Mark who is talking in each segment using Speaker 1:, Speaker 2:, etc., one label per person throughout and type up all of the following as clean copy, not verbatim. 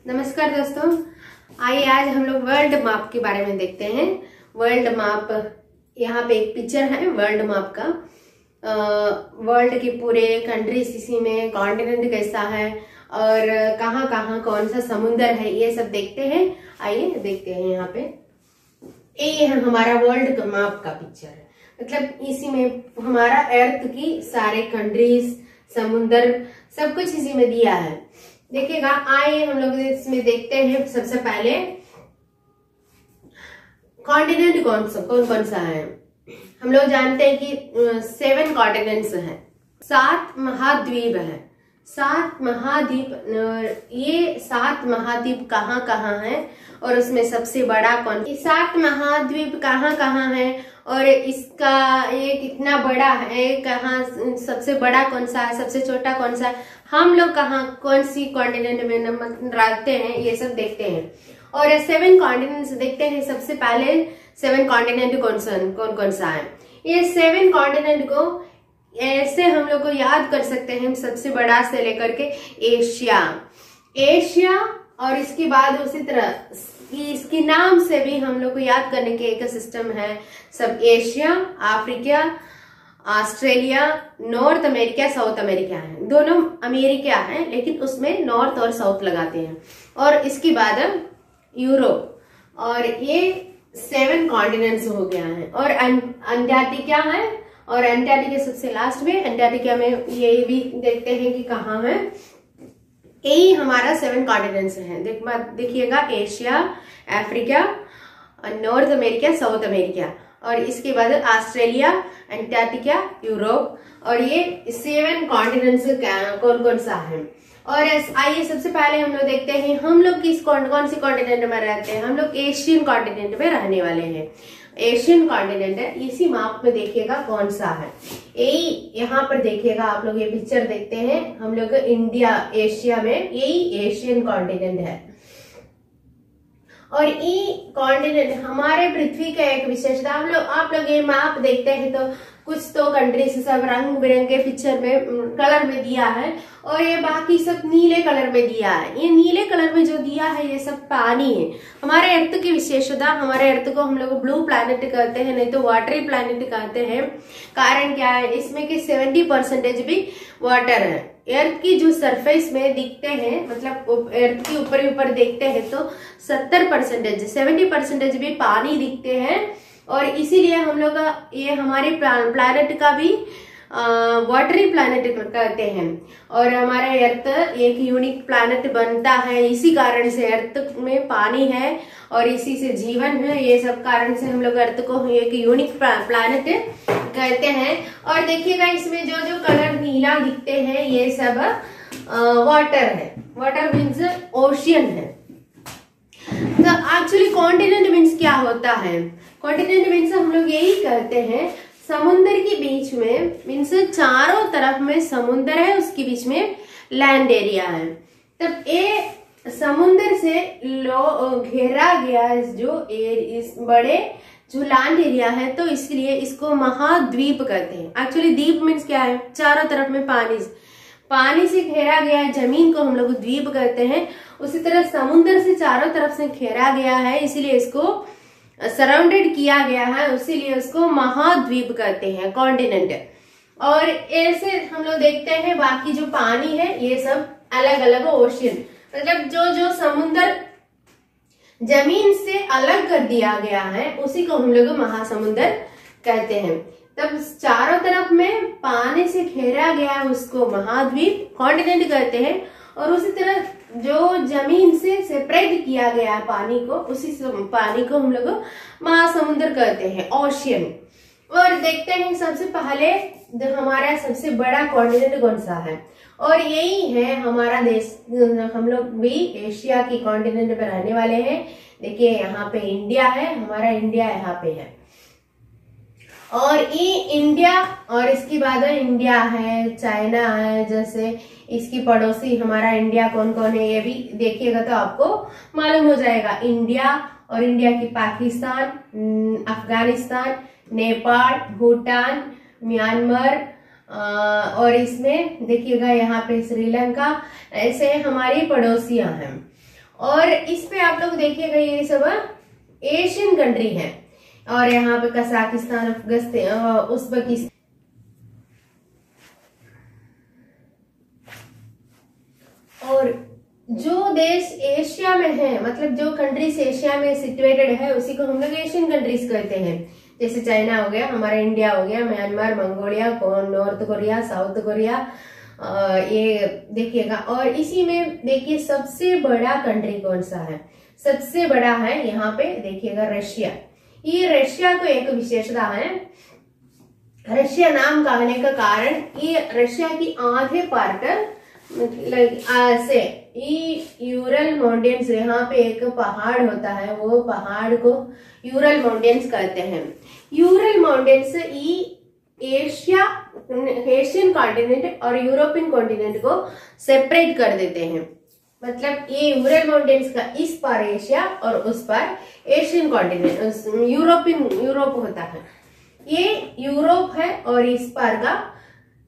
Speaker 1: नमस्कार दोस्तों, आइए आज हम लोग वर्ल्ड मैप के बारे में देखते हैं। वर्ल्ड मैप, यहाँ पे एक पिक्चर है वर्ल्ड मैप का। वर्ल्ड के पूरे कंट्रीज, इसी में कॉन्टिनेंट कैसा है और कहाँ कहाँ कौन सा समुंदर है, ये सब देखते हैं। आइए देखते हैं। यहाँ पे ये है हमारा वर्ल्ड मैप का पिक्चर है, मतलब इसी में हमारा अर्थ की सारे कंट्रीज, समुंदर, सब कुछ इसी में दिया है। देखिएगा, आइए हम लोग इसमें देखते हैं। सबसे पहले कॉन्टिनेंट कौन कौन सा है। हम लोग जानते हैं कि 7 कॉन्टिनेंट्स हैं, 7 महाद्वीप है। 7 महाद्वीप, ये 7 महाद्वीप कहाँ कहाँ है और उसमें सबसे बड़ा कौन, 7 महाद्वीप कहाँ कहाँ है और इसका ये कितना बड़ा है, कहाँ सबसे बड़ा कौन सा है, सबसे छोटा कौन सा है, हम लोग कहाँ कौन सी कॉन्टिनेंट में रहते हैं, ये सब देखते हैं। और 7 कॉन्टिनेंट्स देखते हैं। सबसे पहले 7 कॉन्टिनेंट कौन सा है। ये 7 कॉन्टिनेंट को ऐसे हम लोग को याद कर सकते हैं, सबसे बड़ा से लेकर के एशिया और इसके बाद उसी तरह इसके नाम से भी हम लोग को याद करने के एक सिस्टम है। सब Asia, Africa, Australia, north America, South America है। दोनों अमेरिका है, लेकिन उसमें नॉर्थ और साउथ लगाते हैं। और इसके बाद यूरोप, और ये 7 कॉन्टिनेंट्स हो गया है। और अंटार्कटिका है, और अंटार्कटिका सबसे लास्ट में। अंटार्कटिका में ये भी देखते हैं कि कहाँ है। यही हमारा 7 कॉन्टिनेंट्स हैं। देखिएगा, Asia, Africa, North America, South America, और इसके बाद ऑस्ट्रेलिया, अंटार्कटिका, यूरोप। और ये 7 कॉन्टिनेंट्स कौन कौन सा है। और आइए सबसे पहले हम लोग देखते हैं, हम लोग किस कौन सी कॉन्टिनेंट में रहते हैं। हम लोग एशियन कॉन्टिनेंट में रहने वाले हैं। एशियन कॉन्टिनेंट है, इसी मैप में देखिएगा कौन सा है। यही यहाँ पर देखिएगा, आप लोग ये पिक्चर देखते हैं, हम लोग इंडिया एशिया में, यही एशियन कॉन्टिनेंट है। और ये कॉन्टिनेंट हमारे पृथ्वी का एक विशेषता। आप लोग ये मैप देखते हैं तो कुछ तो कंट्रीज सब रंग बिरंगे पिक्चर में कलर में दिया है, और ये बाकी सब नीले कलर में दिया है। ये नीले कलर में जो दिया है ये सब पानी है। हमारे अर्थ की विशेषता, हमारे अर्थ को हम लोग ब्लू प्लैनेट कहते हैं, नहीं तो वाटरी प्लैनेट कहते हैं। कारण क्या है, इसमें कि 70% भी वाटर है। अर्थ की जो सरफेस में दिखते हैं, मतलब अर्थ के ऊपर देखते हैं तो 70% भी पानी दिखते हैं। और इसीलिए हम लोग ये हमारे प्लैनेट का भी वाटरी प्लैनेट कहते हैं। और हमारे अर्थ एक यूनिक प्लैनेट बनता है, इसी कारण से अर्थ में पानी है और इसी से जीवन है। ये सब कारण से हम लोग अर्थ को एक यूनिक प्लैनेट कहते हैं। और देखिएगा, इसमें जो जो कलर नीला दिखते हैं ये सब वाटर है। वाटर मीन्स ओशियन है। तो एक्चुअली कॉन्टिनेंट मीन्स क्या होता है। कॉन्टिनेंट मीन्स हम लोग यही कहते हैं, समुद्र के बीच में, मीन्स चारों तरफ में समुद्र है, उसके बीच में लैंड एरिया है। तब ये समुद्र से घेरा गया जो इस बड़े जो लैंड एरिया है, तो इसलिए इसको महाद्वीप कहते हैं। एक्चुअली द्वीप मीन्स क्या है, चारों तरफ में पानी से घेरा गया है जमीन को हम लोग द्वीप कहते हैं। उसी तरह समुद्र से चारों तरफ से घेरा गया है, इसीलिए इसको सराउंडेड किया गया है, इसीलिए उसको महाद्वीप कहते हैं, कॉन्टिनेंट। और ऐसे हम लोग देखते हैं बाकी जो पानी है ये सब अलग अलग ओशियन, मतलब जो समुद्र जमीन से अलग कर दिया गया है उसी को हम लोग महासमुद्र कहते हैं। तब चारों तरफ में पानी से घेरा गया है उसको महाद्वीप, कॉन्टिनेंट कहते हैं। और उसी तरह जो जमीन से सेपरेट किया गया है पानी को, उसी पानी को हम लोग महासमुद्र कहते हैं, ओशियन। और देखते हैं सबसे पहले हमारा सबसे बड़ा कॉन्टिनेंट कौन सा है, और यही है हमारा देश। हम लोग भी एशिया की कॉन्टिनेंट पर रहने वाले हैं। देखिए, यहाँ पे इंडिया है, हमारा इंडिया यहाँ पे है। और ये इंडिया, और इसके बाद इंडिया है, चाइना है, जैसे इसकी पड़ोसी हमारा इंडिया कौन कौन है ये भी देखिएगा तो आपको मालूम हो जाएगा। इंडिया और इंडिया की पाकिस्तान, अफगानिस्तान, नेपाल, भूटान, म्यांमार, और इसमें देखिएगा यहाँ पे श्रीलंका, ऐसे हमारी पड़ोसियां हैं। और इस पे आप लोग देखिएगा ये सब एशियन कंट्री है। और यहाँ पे कजाकिस्तान, उज़्बेकिस्तान और जो देश एशिया में है, मतलब जो कंट्रीज एशिया में सिचुएटेड है, उसी को हम लोग एशियन कंट्रीज कहते हैं। जैसे चाइना हो गया, हमारा इंडिया हो गया, Myanmar, Mongolia, north Korea, south Korea, ये देखिएगा। और इसी में देखिए सबसे बड़ा कंट्री कौन सा है? सबसे बड़ा है यहाँ पे देखिएगा रशिया। ये रशिया को एक विशेषता है, रशिया नाम कहने का कारण ये रशिया की आधे पार्ट से यूरल माउंटेन्स, यहाँ पे एक पहाड़ होता है, वो पहाड़ को यूरल माउंटेन्स कहते हैं। यूरल माउंटेन्स एशियन कॉन्टिनेंट और यूरोपियन कॉन्टिनेंट को सेपरेट कर देते हैं। मतलब ये यूरल माउंटेन्स का इस पार एशिया और उस पार एशियन कॉन्टिनेंट, यूरोप होता है। ये यूरोप है और इस पार का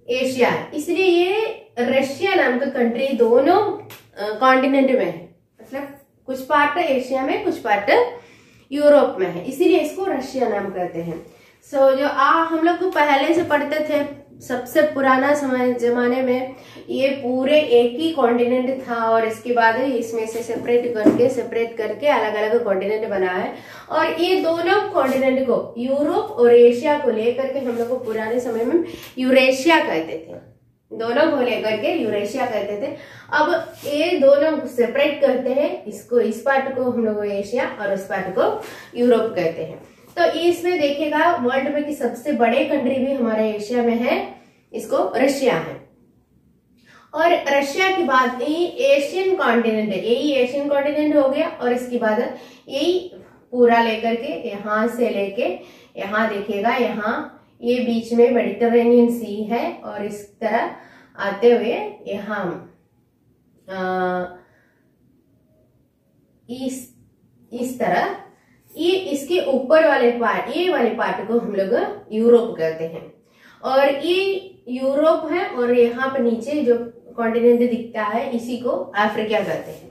Speaker 1: एशिया है, इसलिए ये रशिया नाम का कंट्री दोनों कॉन्टिनेंट में है। मतलब कुछ पार्ट एशिया में, कुछ पार्ट यूरोप में है, इसीलिए इसको रशिया नाम कहते हैं। जो हम लोग को पहले से पढ़ते थे, सबसे पुराना समय जमाने में ये पूरे एक ही कॉन्टिनेंट था और इसके बाद इसमें से सेपरेट करके अलग अलग कॉन्टिनेंट बना है। और ये दोनों कॉन्टिनेंट को, यूरोप और एशिया को लेकर के हम लोग को पुराने समय में यूरेशिया कहते थे। दोनों को लेकर के यूरेशिया कहते थे। अब ये दोनों सेपरेट करते हैं, इसको, इस पार्ट को हम लोग एशिया और उस पार्ट को यूरोप कहते हैं। तो इसमें देखिएगा वर्ल्ड में कि सबसे बड़े कंट्री भी हमारे एशिया में है, इसको रशिया है। और रशिया के बाद यही एशियन कॉन्टिनेंट है, यही एशियन कॉन्टिनेंट हो गया। और इसके बाद यही पूरा लेकर के यहाँ से लेके यहाँ देखिएगा, यहाँ ये बीच में मेडिटरेनियन सी है और इस तरह आते हुए यहाँ इस तरह ये इसके ऊपर वाले पार्ट, ये वाले पार्ट को हम लोग यूरोप कहते हैं। और ये यूरोप है और यहाँ पे नीचे जो कॉन्टिनेंट दिखता है इसी को अफ्रीका कहते हैं।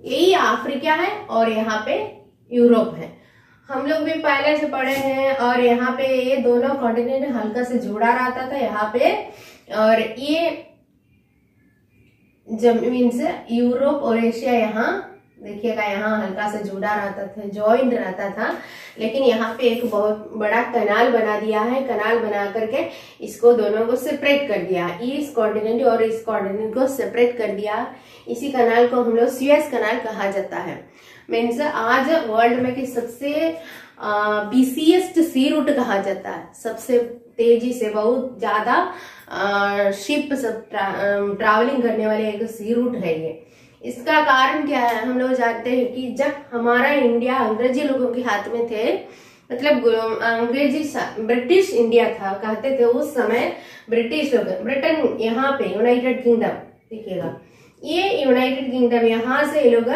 Speaker 1: यही अफ्रीका है और यहाँ पे यूरोप है। हम लोग भी पहले से पढ़े हैं। और यहाँ पे ये दोनों कॉन्टिनेंट हल्का से जुड़ा रहता था यहाँ पे, और ये जमीन से यूरोप और एशिया यहाँ देखिएगा यहाँ हल्का से जुड़ा रहता था, जॉइंट रहता था। लेकिन यहाँ पे एक बहुत बड़ा कनाल बना दिया है, कनाल बना करके इसको दोनों को सेपरेट कर दिया, इस कॉन्टिनेंट और इस कॉन्टिनेंट को सेपरेट कर दिया। इसी कनाल को हम लोग सुएज कनाल कहा जाता है। मीन्स आज वर्ल्ड में की सबसे बिसिएस्ट सी रूट कहा जाता है, सबसे तेजी से बहुत ज्यादा शिप सब ट्रैवलिंग करने वाले एक सी रूट है ये। इसका कारण क्या है? हम लोग जानते हैं कि जब हमारा इंडिया अंग्रेजी लोगों के हाथ में थे, मतलब ब्रिटिश इंडिया था कहते थे उस समय, ब्रिटिश लोग, ब्रिटेन यहाँ पे यूनाइटेड किंगडम देखिएगा, ये यूनाइटेड किंगडम यहाँ से लोग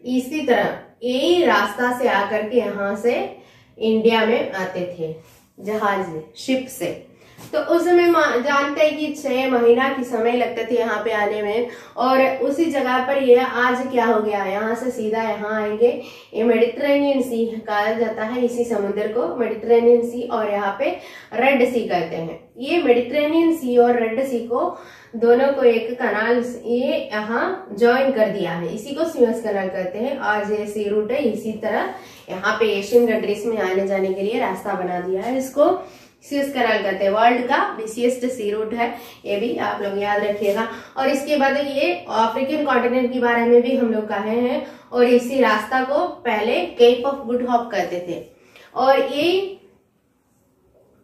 Speaker 1: इसी तरह यही रास्ता से आकर के यहाँ से इंडिया में आते थे जहाज से, शिप से। तो उस समय जानते हैं कि 6 महीना की समय लगते थे यहाँ पे आने में। और उसी जगह पर ये आज क्या हो गया, यहाँ से सीधा यहाँ आएंगे, ये मेडिटरेनियन सी कहा जाता है, इसी समुद्र को मेडिटरेनियन सी और यहाँ पे रेड सी कहते हैं। ये मेडिटरेनियन सी और रेड सी को दोनों को एक कनाल ये यहाँ ज्वाइन कर दिया है, इसी को सुएज कनाल कहते हैं। आज ये सी रूट है, इसी तरह यहाँ पे एशियन कंट्रीज में आने जाने के लिए रास्ता बना दिया है, इसको सुएज कनाल कहते हैं। वर्ल्ड का बिसिएस्ट सी रूट है, ये भी आप लोग याद रखिएगा। और इसके बाद ये अफ्रीकन कॉन्टिनेंट के बारे में भी हम लोग कहे हैं। और इसी रास्ता को पहले केप ऑफ गुड होप कहते थे। और ये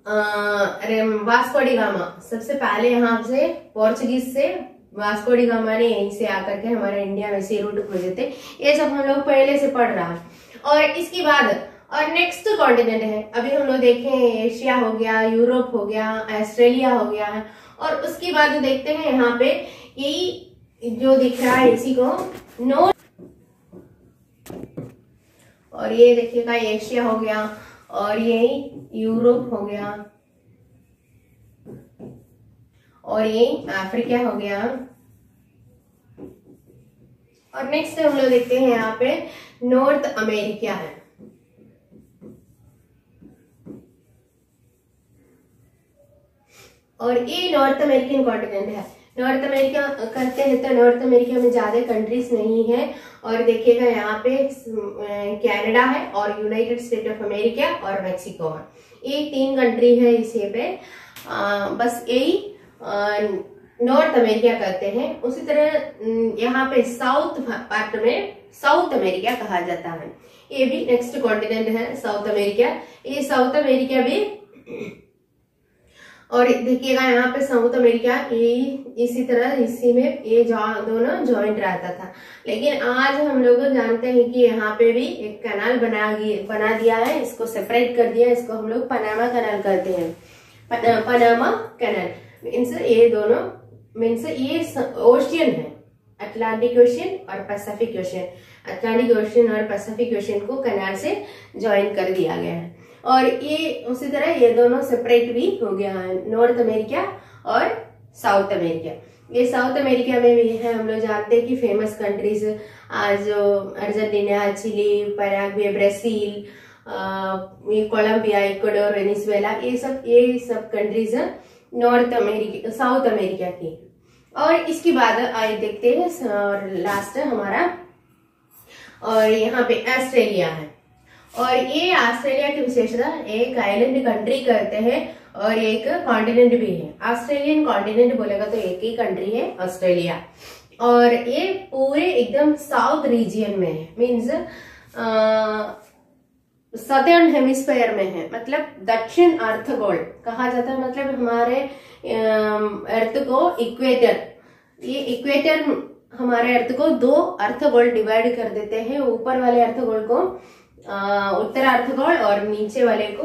Speaker 1: वास्को डी गामा, सबसे पहले यहाँ से पोर्चुगीज से वास्को डी गामा ने यहीं से आकर के हमारे इंडिया में सी रूट खोजे थे। ये सब हम लोग पहले से पढ़ रहा है। और इसके बाद और नेक्स्ट कॉन्टिनेंट है, अभी हम लोग देखें एशिया हो गया, यूरोप हो गया, ऑस्ट्रेलिया हो गया है। और उसके बाद देखते हैं यहाँ पे यही जो दिख रहा है इसी को नॉर्थ, और ये देखिएगा एशिया हो गया और यही यूरोप हो गया और यही अफ्रीका हो गया और नेक्स्ट हम लोग देखते हैं यहाँ पे नॉर्थ अमेरिका है। और ये नॉर्थ अमेरिकन कॉन्टिनेंट है। नॉर्थ अमेरिका करते हैं तो नॉर्थ अमेरिका में ज्यादा कंट्रीज नहीं है। और देखिएगा यहाँ पे कनाडा है और यूनाइटेड स्टेट ऑफ अमेरिका और मेक्सिको है। ये 3 कंट्री है इसे पे। बस यही नॉर्थ अमेरिका करते हैं। उसी तरह यहाँ पे साउथ पार्ट में साउथ अमेरिका कहा जाता है। ये भी नेक्स्ट कॉन्टिनेंट है साउथ अमेरिका। ये साउथ अमेरिका भी, और देखिएगा यहाँ पे साउथ अमेरिका ये इसी तरह इसी में ये दोनों जॉइंट रहता था। लेकिन आज हम लोग जानते हैं कि यहाँ पे भी एक कैनाल बना दिया है, इसको सेपरेट कर दिया। इसको हम लोग पनामा कैनाल कहते हैं। पनामा कैनाल मीन्स ये दोनों मीन्स ये ओशियन है, अटलांटिक ओशियन और पैसिफिक ओशियन। अटलांटिक ओशियन और पैसिफिक ओशियन को कैनाल से ज्वाइन कर दिया गया है। और ये उसी तरह ये दोनों सेपरेट भी हो गया है, नॉर्थ अमेरिका और साउथ अमेरिका। ये साउथ अमेरिका में भी है। हम लोग जानते हैं कि फेमस कंट्रीज आज जो Argentina, Chile, Paraguay, Brazil, Colombia, Ecuador, Venezuela, ये सब countries North America South America की। और इसके बाद आइए देखते हैं और लास्ट हमारा, और यहाँ पे ऑस्ट्रेलिया है। और ये ऑस्ट्रेलिया की विशेषता एक आइलैंड कंट्री कहते हैं और एक कॉन्टिनेंट भी है। ऑस्ट्रेलियन कॉन्टिनेंट बोलेगा तो एक ही कंट्री है ऑस्ट्रेलिया। और ये पूरे एकदम साउथ रीजियन में है, मीन्स सदर्न हेमिस्फीयर में है, मतलब दक्षिण अर्धगोल कहा जाता है। मतलब हमारे अर्थ को इक्वेटर, ये इक्वेटर हमारे अर्थ को 2 अर्धगोल डिवाइड कर देते हैं। ऊपर वाले अर्धगोल को उत्तर अर्धगोल और नीचे वाले को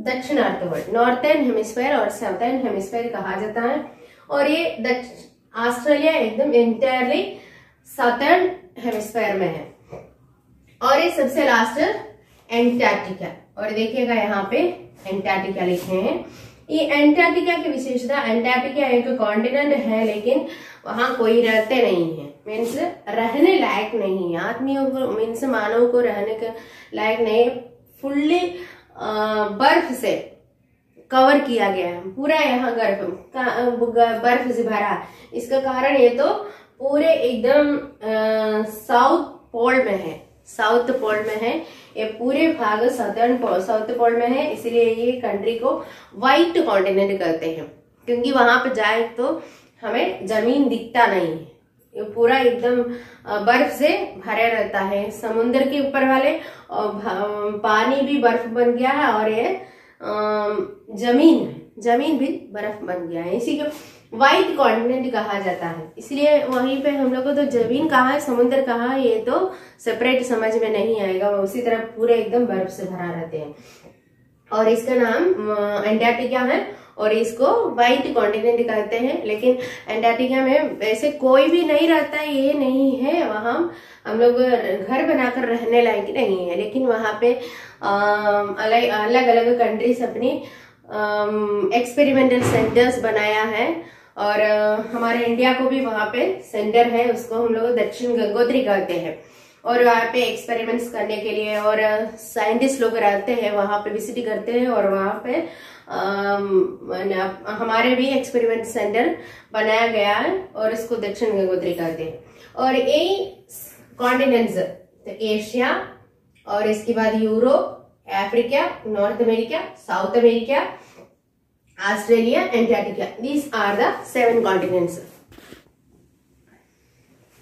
Speaker 1: दक्षिण अर्धगोल, नॉर्थर्न हेमिस्फीयर और साउथर्न हेमिस्फीयर कहा जाता है। और ये ऑस्ट्रेलिया एकदम एंटायरली साउथर्न हेमिस्फीयर में है। और ये सबसे लास्ट एंटार्क्टिका। और देखिएगा यहाँ पे एंटार्क्टिका लिखे हैं। ये एंटार्क्टिका की विशेषता, एंटार्क्टिका एक कॉन्टिनेंट है लेकिन वहां कोई रहते नहीं है, मीन्स रहने लायक नहीं है। आदमियों को मीन्स मानव को रहने के लायक नहीं, फुल्ली बर्फ से कवर किया गया है पूरा। यहाँ बर्फ से भरा। इसका कारण ये तो पूरे एकदम साउथ पोल में है, साउथ पोल में है। ये पूरे भाग साउथ पोल में है, इसलिए ये कंट्री को व्हाइट कॉन्टिनेंट कहते हैं, क्योंकि वहां पे जाए तो हमें जमीन दिखता नहीं है। ये पूरा एकदम बर्फ से भरे रहता है। समुद्र के ऊपर वाले और पानी भी बर्फ बन गया है, और ये जमीन भी बर्फ बन गया है। इसी को व्हाइट कॉन्टिनेंट कहा जाता है। इसलिए वहीं पे हम लोग को तो जमीन कहाँ है, समुद्र कहाँ है, ये तो सेपरेट समझ में नहीं आएगा। उसी तरह पूरे एकदम बर्फ से भरा रहते हैं। और इसका नाम एंटार्क्टिका है और इसको व्हाइट कॉन्टिनेंट कहते हैं। लेकिन एंटार्क्टिका में वैसे कोई भी नहीं रहता, ये नहीं है। वहां हम लोग घर बनाकर रहने लायक नहीं है, लेकिन वहां पे अलग अलग कंट्रीज अपनी एक्सपेरिमेंटल सेंटर्स बनाया है। और हमारे इंडिया को भी वहां पे सेंटर है, उसको हम लोग दक्षिण गंगोत्री कहते हैं। और वहाँ पे एक्सपेरिमेंट्स करने के लिए और साइंटिस्ट लोग रहते हैं, वहां पे विजिट करते हैं। और वहां पे हमारे भी एक्सपेरिमेंट सेंटर बनाया गया है और इसको दक्षिण गंगोत्री कहते हैं। और यही कॉन्टिनेंट्स तो एशिया, और इसके बाद Europe, Africa, North America, South America, Australia, Antarctica, these are the 7 continents.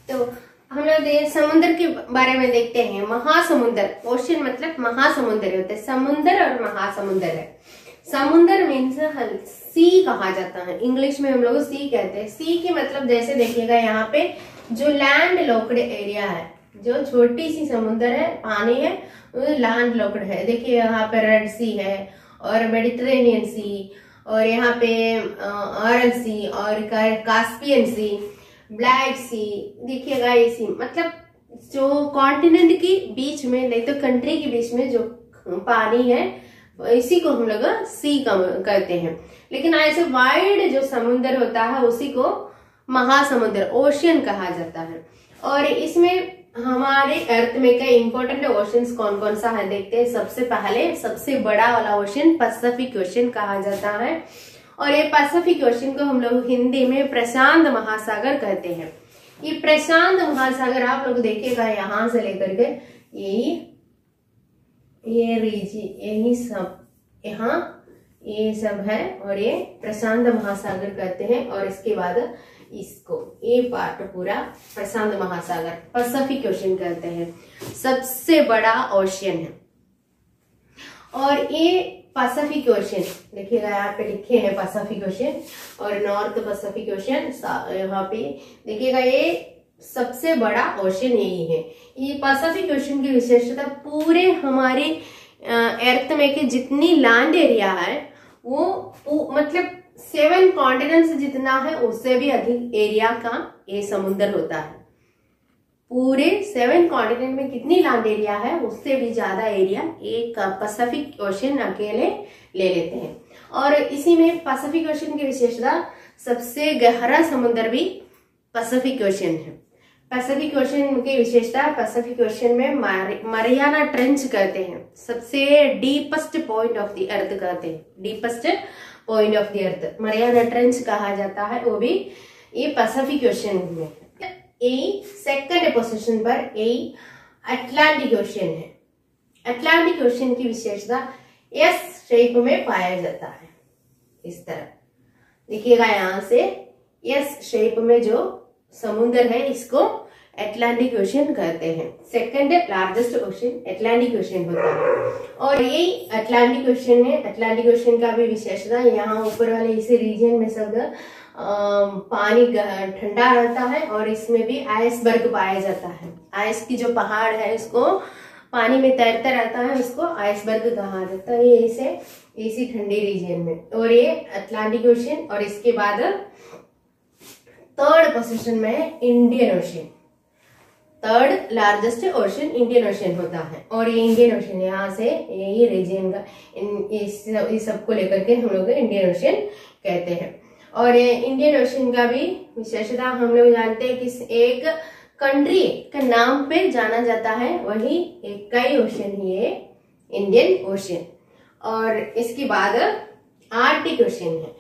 Speaker 1: तो हम लोग समुद्र के बारे में देखते हैं। महासमुद्र, ओशन मतलब महासमुद्र होते हैं, समुद्र और महासमुद्र है। समुद्र मीन्स सी कहा जाता है, इंग्लिश में हम लोग सी कहते हैं। सी की मतलब जैसे देखिएगा यहाँ पे जो लैंड लॉक्ड एरिया है, जो छोटी सी समुद्र है, पानी है, लैंड लॉक्ड है। देखिए यहाँ पे रेड सी है और मेडिटेरेनियन सी, और यहाँ पे अरल सी और कास्पियन सी, ब्लैक सी। देखिएगा ये सी मतलब जो कॉन्टिनेंट के बीच में, नहीं तो कंट्री के बीच में जो पानी है इसी को हम लोग सी कहते हैं। लेकिन ऐसे वाइड जो समुद्र होता है उसी को महासमुद्र, ओशियन कहा जाता है। और इसमें हमारे अर्थ में कई इंपॉर्टेंट ओशंस कौन कौन सा है देखते हैं। सबसे पहले सबसे बड़ा वाला ओशन पैसिफिक ओशन कहा जाता है, और ये पैसिफिक ओशन को हम लोग हिंदी में प्रशांत महासागर कहते हैं। ये प्रशांत महासागर आप लोग देखिएगा यहाँ से लेकर के ये रीजन यही सब यहाँ ये सब है, और ये प्रशांत महासागर कहते हैं। और इसके बाद इसको ये पार्ट पूरा प्रशांत महासागर पैसिफिक ओशन कहते हैं, सबसे बड़ा ओशियन है। और ये पैसिफिक ओशन देखिएगा यहाँ पे लिखे हैं पैसिफिक ओशन और नॉर्थ पैसिफिक ओशन, यहाँ पे देखिएगा ये सबसे बड़ा ओशन यही है। ये पैसिफिक ओशन की विशेषता पूरे हमारे अर्थ में के जितनी लैंड एरिया है वो मतलब 7 कॉन्टिनेंट्स जितना है उससे भी अधिक एरिया का ये समुद्र होता है। पूरे 7 कॉन्टिनेंट में कितनी लैंड एरिया है उससे भी ज्यादा एरिया एक पैसिफिक ओशन अकेले ले लेते हैं। और इसी में पैसिफिक ओशन की विशेषता सबसे गहरा समुद्र भी पैसिफिक ओशन है। पैसिफिक ओशन की विशेषता पैसिफिक ओशन में मरियाना ट्रेंच कहते हैं, सबसे deepest point of the earth कहते हैं, deepest point of the earth Mariana trench कहा जाता है, वो भी ये पैसिफिक ओशन में। यही सेकंड पोजीशन पर यही अटलांटिक ओशन है। अटलांटिक ओशन की विशेषता एस शेप में पाया जाता है, इस तरह देखिएगा यहाँ से एस शेप में जो समुद्र है इसको अटलांटिक ओशन कहते हैं। Second largest ocean Atlantic ocean होता है, और यही अटलांटिक ओशन है। अटलांटिक ओशन का भी विशेषता यहाँ ऊपर वाले इसी रीजन में सब पानी ठंडा रहता है, और इसमें भी आइसबर्ग पाया जाता है। आइस की जो पहाड़ है इसको पानी में तैरता रहता है, उसको आइसबर्ग कहा जाता है, ये इसी ठंडी रीजन में। और ये अटलांटिक ओशन, और इसके बाद थर्ड पोजीशन में Indian ocean, third largest ocean Indian ocean होता है। और ये इंडियन ओशन यहाँ से यही रीजन का इस सबको लेकर के हम लोग इंडियन ओशन कहते हैं। और ये इंडियन ओशन का भी विशेषता हम लोग जानते हैं कि एक कंट्री के नाम पे जाना जाता है, वही एक कई ओशन ही है इंडियन ओशन। और इसके बाद आर्टिक ओशन है।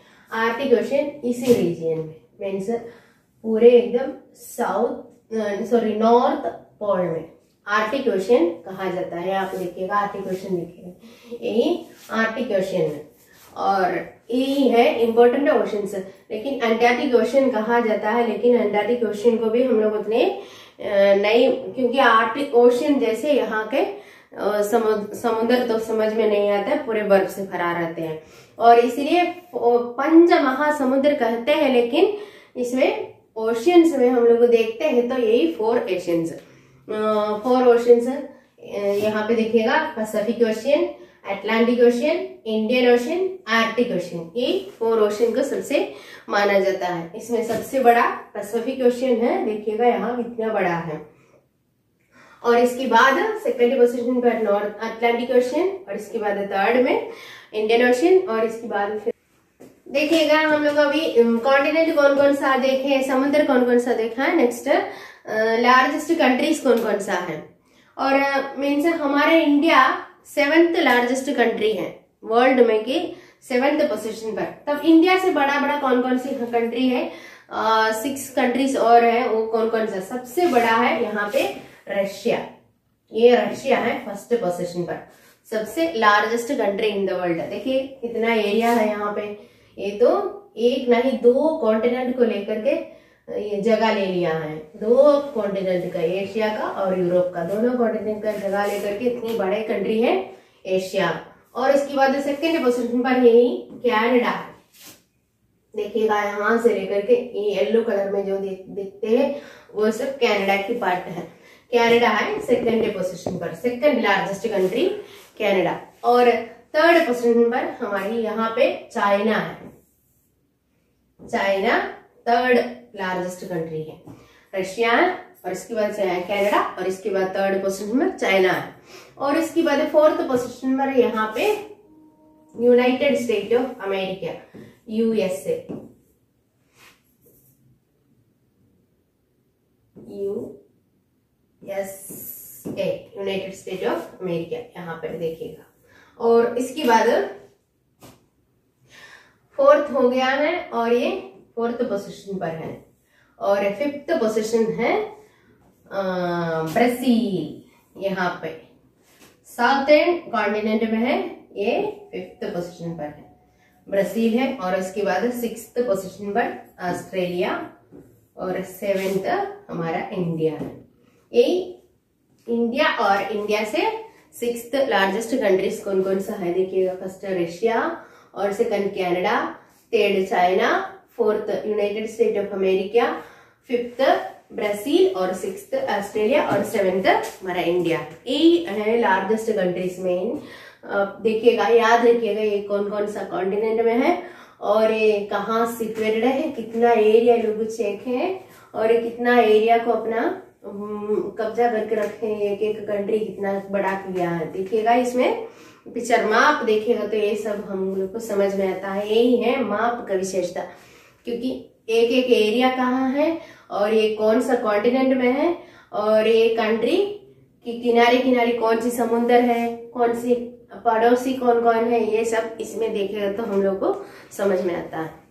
Speaker 1: आर्टिक ओशन इसी रीजन में मीन्स पूरे एकदम नॉर्थ पोल में आर्टिक ओशन कहा जाता है। आप देखिएगा आर्टिक ओशन देखिएगा, यही आर्टिक ओशन है, और यही है इम्पोर्टेंट ओशन। लेकिन अंटार्कटिक ओशन कहा जाता है, लेकिन अंटार्कटिक ओशन को भी हम लोग उतने नहीं, क्योंकि आर्टिक ओशन जैसे यहाँ के समुद्र तो समझ में नहीं आता है, पूरे बर्फ से भरा रहते हैं, और इसीलिए 5 महासमुद्र कहते हैं। लेकिन इसमें ओशियंस में हम लोग देखते हैं तो यही 4 ओशियंस, 4 ओशियंस यहाँ पे देखिएगा, Pacific ocean, Atlantic ocean, Indian ocean, Arctic ocean, ये 4 ओशियन को सबसे माना जाता है। इसमें सबसे बड़ा पैसिफिक ओशियन है, देखिएगा यहाँ कितना बड़ा है। और इसके बाद सेकंड पोजीशन पर नॉर्थ अटलांटिक ओशियन, और इसके बाद थर्ड में इंडियन ओशियन, और इसके बाद फिर देखिएगा हम लोग अभी कॉन्टिनेंट कौन कौन सा देखे, समुद्र कौन कौन सा देखा है। नेक्स्ट लार्जेस्ट कंट्रीज कौन कौन सा है, और मीन्स हमारे इंडिया 7th लार्जेस्ट कंट्री है वर्ल्ड में की 7th पोजीशन पर। तब इंडिया से बड़ा बड़ा कौन कौन सी कंट्री है, 6 कंट्रीज और है, वो कौन कौन सा। सबसे बड़ा है यहाँ पे रशिया, ये रशिया है फर्स्ट पोजीशन पर, सबसे largest country in the world. देखिए कितना एरिया है यहाँ पे, ये तो एक नहीं 2 कॉन्टिनेंट को लेकर के ये जगह ले लिया है, 2 कॉन्टिनेंट का, एशिया का और यूरोप का, दोनों कॉन्टिनेंट का जगह लेकर के इतनी बड़े कंट्री है एशिया। और इसके बाद सेकंड पोजीशन पर यही कनाडा है, देखिएगा यहाँ से लेकर के ये येलो कलर में जो दिखते हैं वो सब कनाडा की पार्ट है। कनाडा है सेकंड पोजीशन पर, सेकंड लार्जेस्ट कंट्री कनाडा। और थर्ड पोजीशन पर हमारी यहाँ पे चाइना है, चाइना थर्ड लार्जेस्ट कंट्री है, रशिया है, और इसके बाद कनाडा, और इसके बाद थर्ड पोजीशन पर चाइना है। और इसके बाद फोर्थ पोजीशन पर यहाँ पे United state of America, USA, USA, United state of America, यहाँ पर देखिएगा। और इसके बाद फोर्थ हो गया है और ये फोर्थ पोजीशन पर है। और फिफ्थ पोजीशन है ब्राजील, यहाँ पे साउथर्न कॉन्टिनेंट में है, ये फिफ्थ पोजीशन पर है ब्राजील है। और इसके बाद सिक्स्थ पोजीशन पर ऑस्ट्रेलिया और सेवेंथ हमारा इंडिया है। यही इंडिया और इंडिया से सिक्स्थ लार्जेस्ट कंट्रीज कौन कौन सा है देखिएगा। फर्स्ट रशिया और second Canada, third China, fourth United state of America, fifth Brazil और सिक्स्थ ऑस्ट्रेलिया और सेवेंथ हमारा इंडिया। यही है लार्जेस्ट कंट्रीज में। देखिएगा, याद रखिएगा ये कौन कौन सा कॉन्टिनेंट में है और ये कहाँ सिचुएटेड है, कितना एरिया लोग चेक है और कितना एरिया को अपना कब्जा करके रखे हैं, एक एक कंट्री कितना बड़ा किया है। देखिएगा इसमें पिक्चर माप देखिएगा तो ये सब हम लोग को समझ में आता है। यही है माप का विशेषता, क्योंकि एक एक एरिया कहाँ है और ये कौन सा कॉन्टिनेंट में है और ये कंट्री की किनारे किनारे कौन सी समुद्र है, कौन सी पड़ोसी कौन कौन है, ये सब इसमें देखेगा तो हम लोग को समझ में आता है।